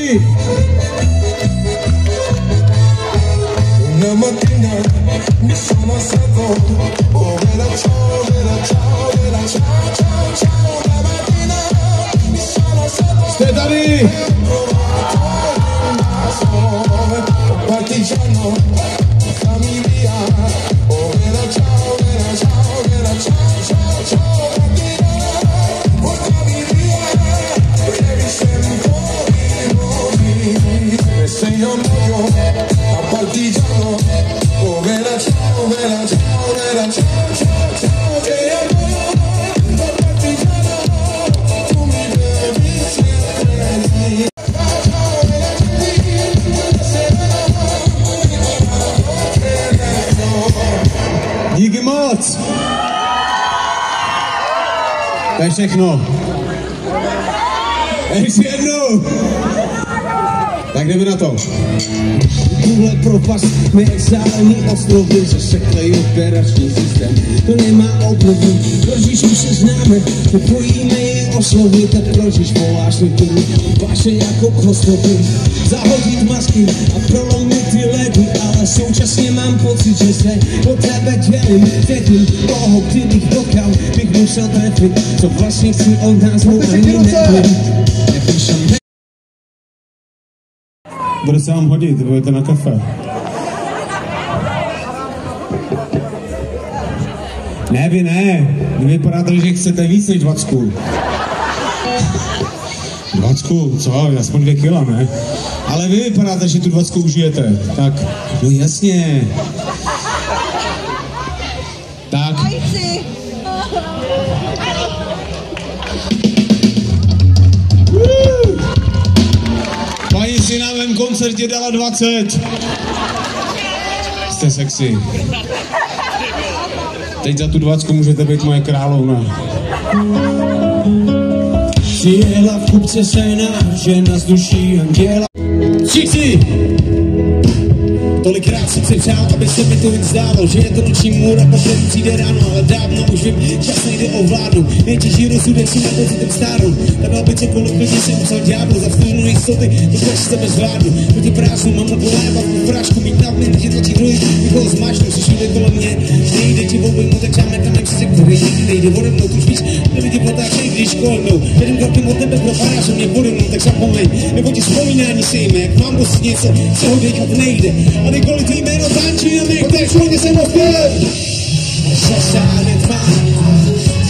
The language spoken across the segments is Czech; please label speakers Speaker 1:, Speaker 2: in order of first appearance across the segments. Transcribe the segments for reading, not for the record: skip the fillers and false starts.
Speaker 1: tady!
Speaker 2: Una mattina mi sono alzato, oh vera ciao, vera ciao, vera ciao, ciao, ciao. Una mattina mi sono alzato,
Speaker 1: Jste tady!
Speaker 2: partigiano, famiglia, oh vera ciao, vera ciao, vera ciao, ciao, ciao. Partigiano, portami via, ieri sento i nomi, e se io muoio a partigiano, oh vera ciao, vera ciao, vera ciao, ciao, ciao. Se io muoio a partigiano, tu mi devi seppellire.
Speaker 1: Díky moc! To je všechno. Ještě jednou! Tak jdeme na to.
Speaker 3: Tuhle propast mi exální ostrovy, zaseklej operační systém, to nemá obnovu. Proč už se známe, nepojíme je oslovy, tak proč voláš mi tu vaše jako kostopy. Zahodit masky a prolomit ty ledy, ale současně mám pocit, že se po tebe dělím. Řekni koho, kdybych dokal, bych musel trefit, co vlastně chci od nás, ani nevím.
Speaker 1: Bude se vám hodit, budete na kafe. Ne, vy ne. Vy vypadáte, že chcete víc než 20. 20, co? Aspoň 2 kila, ne? Ale vy vypadáte, že tu 20 užijete. Tak, no jasně. Tak. Paní si na mém koncertě dala 20. Jste sexy. Teď za tu 20 můžete být moje královna.
Speaker 3: Přijela v kupce sena, žena z duší anděla.
Speaker 1: Všichni!
Speaker 3: Tolikrát jsem si přál, aby se mi to víc zdálo, že je to noční můra, potom přijde ráno, ale dávno už vím, čas nejde ovládnout. Nejtěžší rozsudek si na pocitem stárnu, tak aby cokoliv klidně jsem musel ďáblu, za vstupnu jistoty, to bez tebe zvládnu. Proti prázdnu mám polévat v prášku, mít na mě, že tlačí druhy, někoho zmáčnu, si všude kolem mě, nejde ti obojmu, tak žádné tam nepřijde, který nikdy nejde ode mnou, tu víš, nevidím potáčej, když kolnou, jedním krokem od tebe propadáš, mě pode mnou, tak zapomeň, nebo ti vzpomínání sejme, jak mám dost něco, co ho dělat nejde. Kvůli tvý jméno tančí na mě, který člověk jsem opět. Zasáhne tma,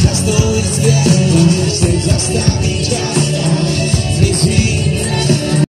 Speaker 3: zasnou je svět, se zastaví čas.